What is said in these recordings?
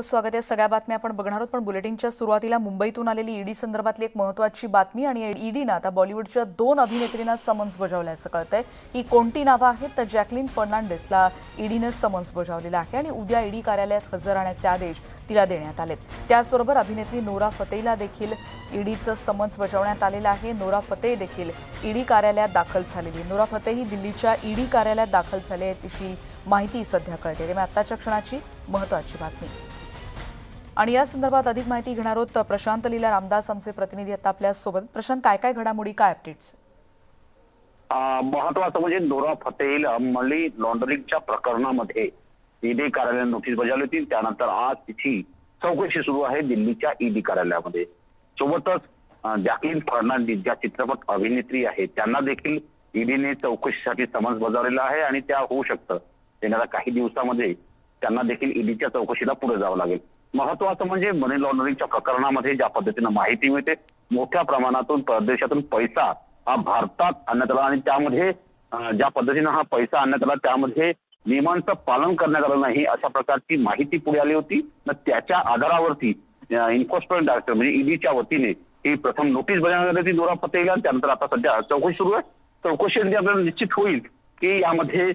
स्वागत आहे। सगळ्या बातम्या आपण बघणार आहोत, पण बुलेटिनच्या सुरुवातीला मुंबईतून आलेली ईडी संदर्भातली एक महत्त्वाची बातमी आणि ईडीने आता बॉलिवूडच्या 2 अभिनेत्रींना समन्स बजावल्याचं कळतंय। ही कोणती नावं आहेत तर जॅकलीन फर्नांडिसला ईडीने समन्स बजावलेलं आहे आणि उद्या ईडी कार्यालयात हजर राहण्याचे आदेश तिला देण्यात आलेत। त्याचबरोबर अभिनेत्री नोरा फतेहीला देखील ईडीचं समन्स बजावण्यात आलेलं आहे। नोरा फतेही देखील ईडी कार्यालयात दाखल झालेली। नोरा फतेही दिल्लीच्या ईडी कार्यालयात दाखल झाली आहे अशी माहिती सध्या कळते। त्यामुळे आताच्या क्षणाची महत्त्वाची बातमी आणि या संदर्भात अधिक माहिती घेणार आहोत प्रशांत लीला रामदास आमचे प्रतिनिधी आता आपल्या सोबत। प्रशांत, काय घडामोडी, काय अपडेट्स? महत्वाचं म्हणजे नोरा फतेहीला मनी लॉन्ड्रिंगच्या प्रकरणामध्ये ईडी कार्यालयाने नोटीस बजावली होती। त्यानंतर आज तिची चौकशी सुरू आहे दिल्लीच्या ईडी कार्यालयामध्ये। सोबतच जॅकलीन फर्नांडिस ज्या चित्रपट अभिनेत्री आहेत त्यांना देखील ईडीने चौकशीसाठी समन्स बजावलेला आहे आणि त्या होऊ शकतं येणाऱ्या काही दिवसामध्ये त्यांना देखील ईडीच्या चौकशीला पुढे जावं लागेल। महत्वाचं म्हणजे मनी लॉन्ड्रिंगच्या प्रकरणामध्ये ज्या पद्धतीने माहिती मिळते, मोठ्या प्रमाणातून परदेशातून पैसा हा भारतात आणण्यात आला आणि त्यामध्ये ज्या पद्धतीने हा पैसा आणण्यात आला त्यामध्ये नियमांचं पालन करण्यात आलं नाही अशा प्रकारची माहिती पुढे आली होती। त्याच्या आधारावरती एन्फोर्समेंट डायरेक्टर म्हणजे ईडीच्या वतीने ही प्रथम नोटीस बजावण्यात आली नोरा फतेहीला। त्यानंतर आता सध्या चौकशी सुरू आहे। चौकशीमध्ये आपल्याला निश्चित होईल की यामध्ये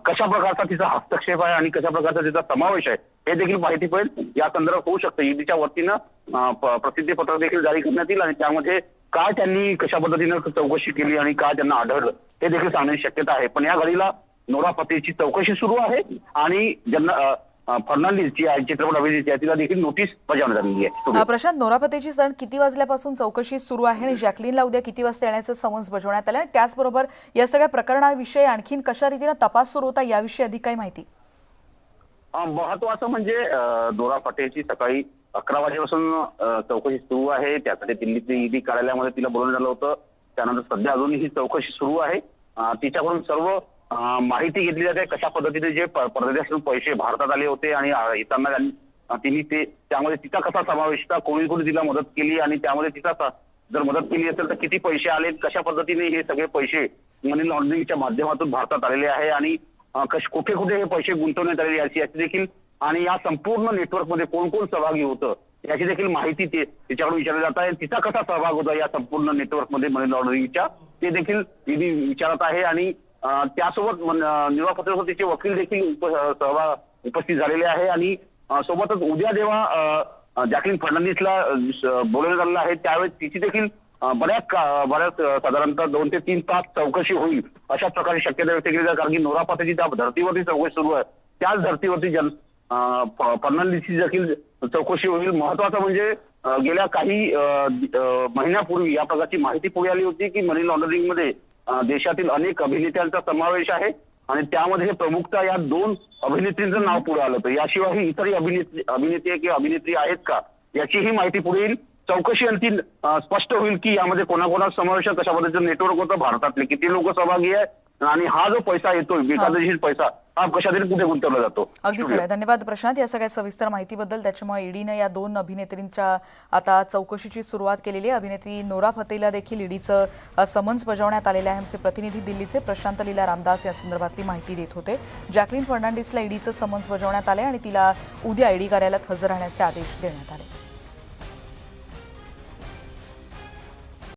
कशा प्रकारचा तिचा हस्तक्षेप आहे आणि कशा प्रकारचा तिचा समावेश आहे हे देखील माहिती पडेल। या संदर्भात होऊ शकतं ईडीच्या वतीनं प्रसिद्धी पत्रक देखील जारी करण्यात येईल आणि त्यामध्ये काय त्यांनी कशा पद्धतीनं चौकशी केली आणि काय त्यांना आढळलं हे देखील सांगण्याची शक्यता आहे। पण या घडीला नोरा फतेहीची चौकशी सुरू आहे आणि ज्यांना फर्नांडिस जी आहे चित्रपट अभिनेत्री तिला देखील नोटीस बजावण्यात आलेली आहे। प्रशांत, नोरा फतेहीची सण किती वाजल्यापासून चौकशी सुरू आहे आणि जॅकलीनला उद्या किती वाजता येण्याचं समन्स बजावण्यात आलं आणि त्याचबरोबर या सगळ्या प्रकरणाविषयी आणखीन कशा रीतीने तपास सुरू होता याविषयी अधिक काही माहिती? महत्वाचं म्हणजे नोरा फतेहीची सकाळी 11 वाजेपासून चौकशी सुरू आहे। त्यासाठी दिल्लीच्या ईडी कार्यालयामध्ये तिला बोलवण्यात आलं होतं। त्यानंतर सध्या अजूनही ही चौकशी सुरू आहे। तिच्याकडून सर्व माहिती घेतली जाते कशा पद्धतीने जे परदेशातून पैसे भारतात आले होते आणि येताना तिने ते त्यामध्ये तिचा कसा समावेश होता, कोणी तिला मदत केली आणि त्यामध्ये तिचा जर मदत केली असेल तर किती पैसे आले, कशा पद्धतीने हे सगळे पैसे मनी लॉन्ड्रिंगच्या माध्यमातून भारतात आलेले आहे आणि कुठे कुठे हे पैसे गुंतवण्यात आलेले याची देखील आणि या संपूर्ण नेटवर्कमध्ये कोण कोण सहभागी होतं याची देखील माहिती तिच्याकडून विचारली जात आहे। तिचा कसा सहभाग होता या संपूर्ण नेटवर्कमध्ये मनी लॉन्ड्रिंगच्या ते देखील ईडी विचारत आहे आणि त्यासोबत नोरा फतेहीसोबत तिचे वकील देखील उपस्थित झालेले आहे आणि सोबतच उद्या जेव्हा जॅकलीन फर्नांडिसला बोलवण्यात आलेलं आहे त्यावेळेस तिची देखील बऱ्याच साधारणतः 2 ते 3 तास चौकशी होईल अशा प्रकारे शक्यता व्यक्त केली जाते। कारण की नोरा फतेहीची त्या धर्तीवरती चौकशी सुरू आहे त्याच धर्तीवरती फर्नांडिसची देखील चौकशी होईल। महत्वाचं म्हणजे गेल्या काही महिन्यापूर्वी या प्रकारची माहिती पुढे आली होती की मनी लॉन्ड्रिंगमध्ये देशातील अनेक अभिनेत्यांचा समावेश आहे आणि त्यामध्ये प्रमुखता या 2 अभिनेत्रींचं नाव पुढे आलं होतं। याशिवाय इतरही अभिनेते किंवा अभिनेत्री आहेत का याचीही माहिती पुढे येईल। चौकशी अंतिम स्पष्ट होईल की यामध्ये कोणाकोणाचा समावेश आहे, कशा पद्धतीचं नेटवर्क होतं, भारतातले किती लोक सहभागी आहे आणि हा जो पैसा येतोय बेकायदेशीर पैसा हा कशातरी कुठे गुंतवला जातो। अगदी खरं आहे। धन्यवाद प्रशांत या सगळ्या सविस्तर माहितीबद्दल। त्याच्यामुळे ईडीने या 2 अभिनेत्रींच्या आता चौकशीची सुरुवात केलेली आहे। अभिनेत्री नोरा फतेहीला देखील ईडीचं समन्स बजावण्यात आलेलं आहे। आमचे प्रतिनिधी दिल्लीचे प्रशांत लीला रामदास या संदर्भातली माहिती देत होते। जॅकलीन फर्नांडिसला ईडीचं समन्स बजावण्यात आले आणि तिला उद्या ईडी कार्यालयात हजर राहण्याचे आदेश देण्यात आले।